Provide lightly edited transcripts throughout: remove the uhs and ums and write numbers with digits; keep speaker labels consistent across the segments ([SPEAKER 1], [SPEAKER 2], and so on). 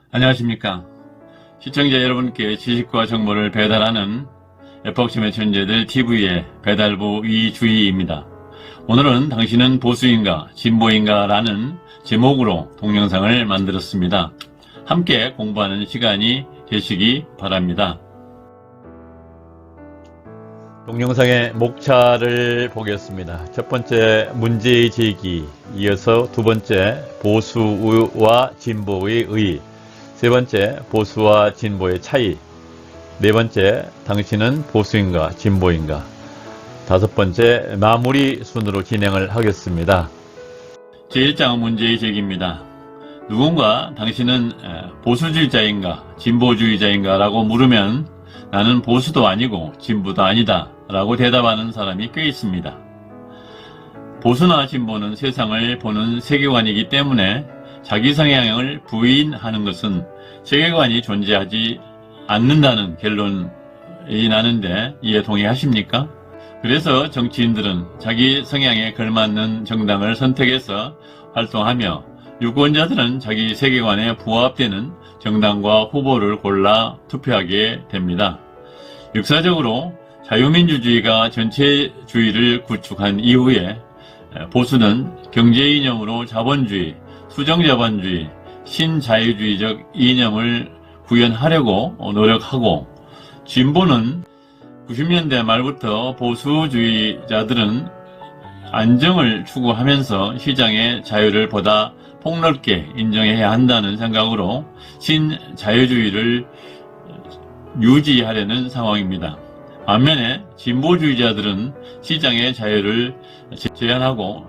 [SPEAKER 1] 안녕하십니까. 시청자 여러분께 지식과 정보를 배달하는 에폭심의 천재들 TV의 배달부 이주희입니다. 오늘은 당신은 보수인가 진보인가 라는 제목으로 동영상을 만들었습니다. 함께 공부하는 시간이 되시기 바랍니다. 동영상의 목차를 보겠습니다. 첫 번째 문제의 제기, 이어서 두 번째 보수와 진보의 의, 세 번째 보수와 진보의 차이, 네 번째 당신은 보수인가 진보인가, 다섯 번째 마무리 순으로 진행을 하겠습니다. 제1장 문제의 제기입니다. 누군가 당신은 보수주의자인가 진보주의자인가 라고 물으면 나는 보수도 아니고 진보도 아니다 라고 대답하는 사람이 꽤 있습니다. 보수나 진보는 세상을 보는 세계관이기 때문에 자기 성향을 부인하는 것은 세계관이 존재하지 않는다는 결론이 나는데 이에 동의하십니까? 그래서 정치인들은 자기 성향에 걸맞는 정당을 선택해서 활동하며 유권자들은 자기 세계관에 부합되는 정당과 후보를 골라 투표하게 됩니다. 역사적으로 자유민주주의가 전체주의를 구축한 이후에 보수는 경제 이념으로 자본주의, 수정자본주의, 신자유주의적 이념을 구현하려고 노력하고, 진보는 90년대 말부터 보수주의자들은 안정을 추구하면서 시장의 자유를 보다 폭넓게 인정해야 한다는 생각으로 신자유주의를 유지하려는 상황입니다. 반면에 진보주의자들은 시장의 자유를 제한하고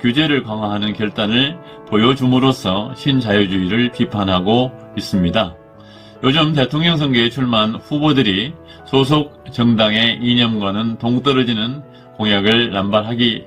[SPEAKER 1] 규제를 강화하는 결단을 보여줌으로써 신자유주의를 비판하고 있습니다. 요즘 대통령 선거에 출마한 후보들이 소속 정당의 이념과는 동떨어지는 공약을 남발하기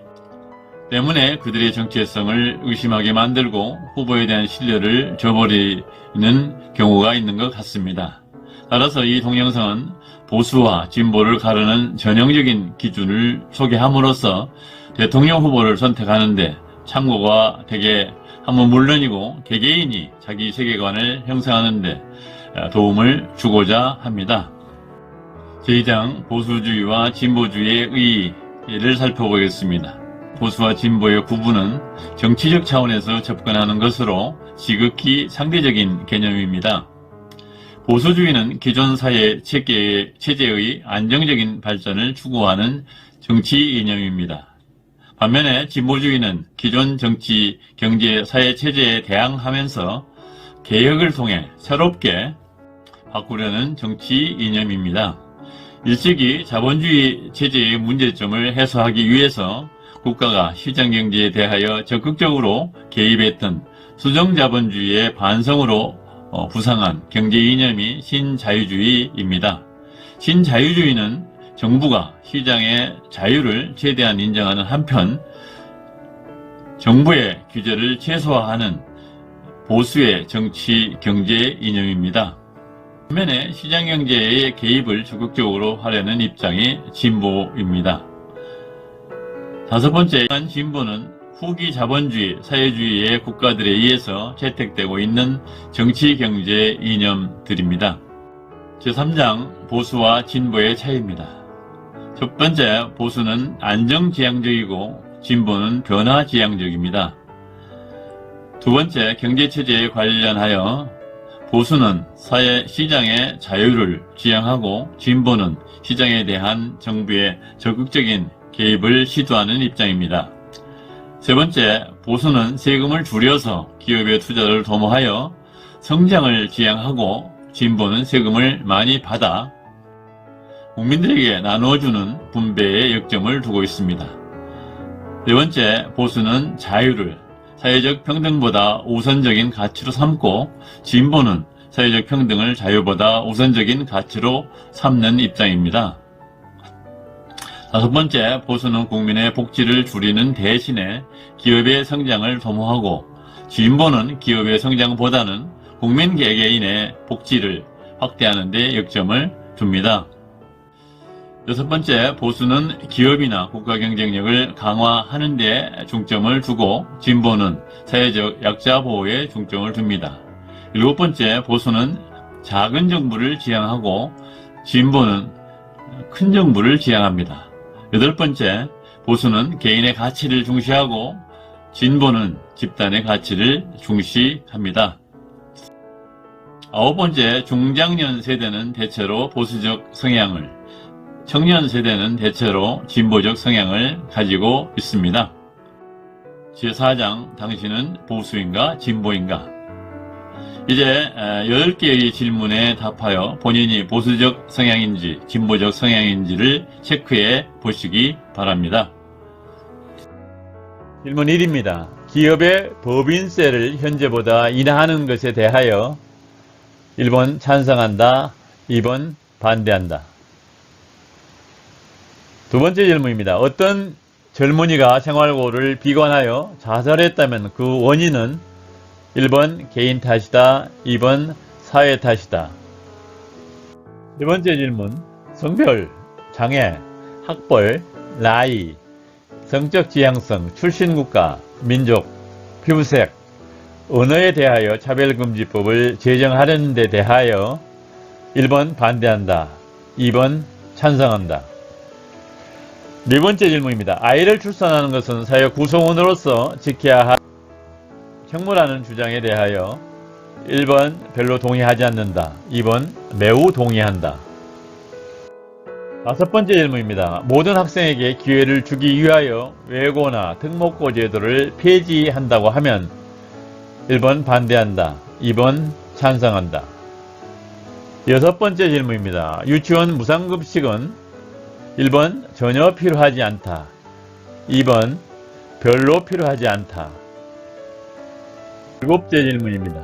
[SPEAKER 1] 때문에 그들의 정체성을 의심하게 만들고 후보에 대한 신뢰를 저버리는 경우가 있는 것 같습니다. 따라서 이 동영상은 보수와 진보를 가르는 전형적인 기준을 소개함으로써 대통령 후보를 선택하는데 참고가 되게 하면 물론이고 개개인이 자기 세계관을 형성하는데 도움을 주고자 합니다. 제2장 보수주의와 진보주의의 의의를 살펴보겠습니다. 보수와 진보의 구분은 정치적 차원에서 접근하는 것으로 지극히 상대적인 개념입니다. 보수주의는 기존 사회 체제의 안정적인 발전을 추구하는 정치 이념입니다. 반면에 진보주의는 기존 정치, 경제, 사회 체제에 대항하면서 개혁을 통해 새롭게 바꾸려는 정치 이념입니다. 일찍이 자본주의 체제의 문제점을 해소하기 위해서 국가가 시장경제에 대하여 적극적으로 개입했던 수정자본주의의 반성으로 부상한 경제 이념이 신자유주의입니다. 신자유주의는 정부가 시장의 자유를 최대한 인정하는 한편 정부의 규제를 최소화하는 보수의 정치 경제 이념입니다. 반면에 시장경제의 개입을 적극적으로 하려는 입장이 진보입니다. 다섯 번째, 진보는 후기 자본주의, 사회주의의 국가들에 의해서 채택되고 있는 정치 경제 이념들입니다. 제3장 보수와 진보의 차이입니다. 첫 번째, 보수는 안정지향적이고 진보는 변화지향적입니다. 두 번째, 경제체제에 관련하여 보수는 시장의 자유를 지향하고 진보는 시장에 대한 정부의 적극적인 개입을 시도하는 입장입니다. 세 번째, 보수는 세금을 줄여서 기업의 투자를 도모하여 성장을 지향하고 진보는 세금을 많이 받아 국민들에게 나눠주는 분배에 역점을 두고 있습니다. 네 번째, 보수는 자유를 사회적 평등보다 우선적인 가치로 삼고 진보는 사회적 평등을 자유보다 우선적인 가치로 삼는 입장입니다. 다섯 번째, 보수는 국민의 복지를 줄이는 대신에 기업의 성장을 도모하고 진보는 기업의 성장보다는 국민 개개인의 복지를 확대하는 데 역점을 둡니다. 여섯 번째, 보수는 기업이나 국가 경쟁력을 강화하는 데 중점을 두고 진보는 사회적 약자 보호에 중점을 둡니다. 7번째, 보수는 작은 정부를 지향하고 진보는 큰 정부를 지향합니다. 8번째, 보수는 개인의 가치를 중시하고 진보는 집단의 가치를 중시합니다. 9번째, 중장년 세대는 대체로 보수적 성향을, 청년 세대는 대체로 진보적 성향을 가지고 있습니다. 제4장, 당신은 보수인가 진보인가? 이제 10개의 질문에 답하여 본인이 보수적 성향인지 진보적 성향인지를 체크해 보시기 바랍니다. 질문 1입니다. 기업의 법인세를 현재보다 인하하는 것에 대하여 1번 찬성한다, 2번 반대한다. 두 번째 질문입니다. 어떤 젊은이가 생활고를 비관하여 자살했다면 그 원인은 1번 개인 탓이다, 2번 사회 탓이다. 네 번째 질문. 성별, 장애, 학벌, 나이, 성적 지향성, 출신국가, 민족, 피부색, 언어에 대하여 차별금지법을 제정하려는 데 대하여 1번 반대한다, 2번 찬성한다. 네 번째 질문입니다. 아이를 출산하는 것은 사회 구성원으로서 지켜야 할 형무라는 주장에 대하여 1번 별로 동의하지 않는다, 2번 매우 동의한다. 다섯 번째 질문입니다. 모든 학생에게 기회를 주기 위하여 외고나 특목고 제도를 폐지한다고 하면 1번 반대한다, 2번 찬성한다. 여섯 번째 질문입니다. 유치원 무상급식은 1번 전혀 필요하지 않다, 2번 별로 필요하지 않다. 일곱째 질문입니다.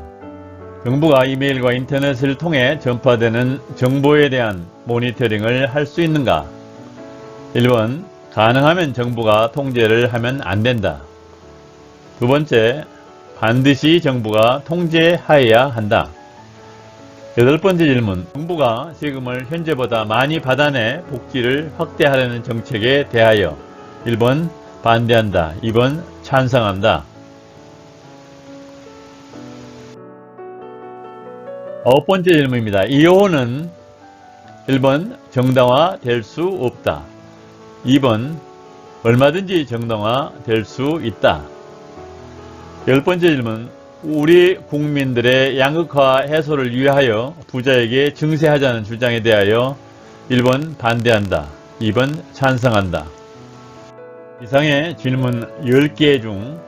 [SPEAKER 1] 정부가 이메일과 인터넷을 통해 전파되는 정보에 대한 모니터링을 할 수 있는가? 1번 가능하면 정부가 통제를 하면 안 된다. 두 번째, 반드시 정부가 통제하여야 한다. 여덟 번째 질문. 정부가 세금을 현재보다 많이 받아내 복지를 확대하려는 정책에 대하여 1번 반대한다, 2번 찬성한다. 아홉 번째 질문입니다. 이혼은 1번 정당화 될 수 없다, 2번 얼마든지 정당화 될 수 있다. 열 번째 질문. 우리 국민들의 양극화 해소를 위하여 부자에게 증세하자는 주장에 대하여 1번 반대한다, 2번 찬성한다. 이상의 질문 10개 중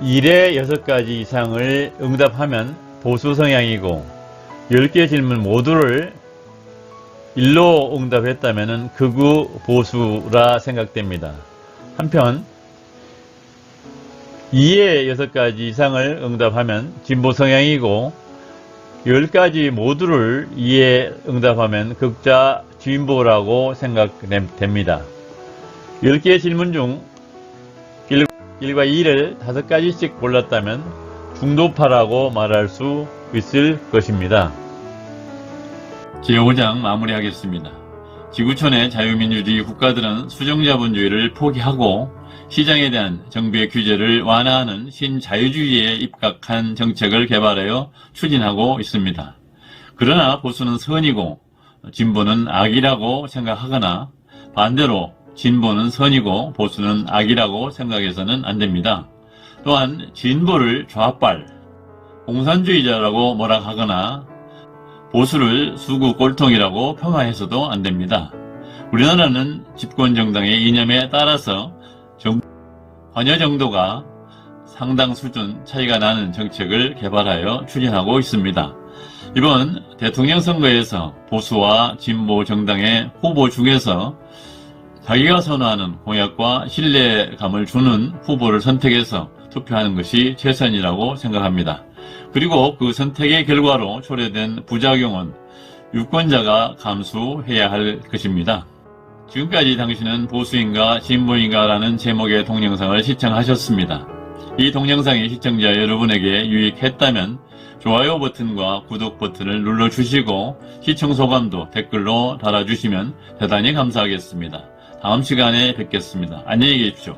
[SPEAKER 1] 1의 6가지 이상을 응답하면 보수 성향이고 10개 질문 모두를 1로 응답했다면 극우 보수라 생각됩니다. 한편 2의 6가지 이상을 응답하면 진보 성향이고 10가지 모두를 2에 응답하면 극자 진보라고 생각됩니다. 10개의 질문 중 1과 2를 5가지씩 골랐다면 중도파라고 말할 수 있을 것입니다. 제5장 마무리하겠습니다. 지구촌의 자유민주주의 국가들은 수정자본주의를 포기하고 시장에 대한 정부의 규제를 완화하는 신자유주의에 입각한 정책을 개발하여 추진하고 있습니다. 그러나 보수는 선이고 진보는 악이라고 생각하거나 반대로 진보는 선이고 보수는 악이라고 생각해서는 안 됩니다. 또한 진보를 좌빨, 공산주의자라고 뭐라하거나 보수를 수구 꼴통이라고 폄하해서도 안 됩니다. 우리나라는 집권정당의 이념에 따라서 관여 정도가 상당 수준 차이가 나는 정책을 개발하여 추진하고 있습니다. 이번 대통령 선거에서 보수와 진보 정당의 후보 중에서 자기가 선호하는 공약과 신뢰감을 주는 후보를 선택해서 투표하는 것이 최선이라고 생각합니다. 그리고 그 선택의 결과로 초래된 부작용은 유권자가 감수해야 할 것입니다. 지금까지 당신은 보수인가 진보인가 라는 제목의 동영상을 시청하셨습니다. 이 동영상이 시청자 여러분에게 유익했다면 좋아요 버튼과 구독 버튼을 눌러주시고 시청 소감도 댓글로 달아주시면 대단히 감사하겠습니다. 다음 시간에 뵙겠습니다. 안녕히 계십시오.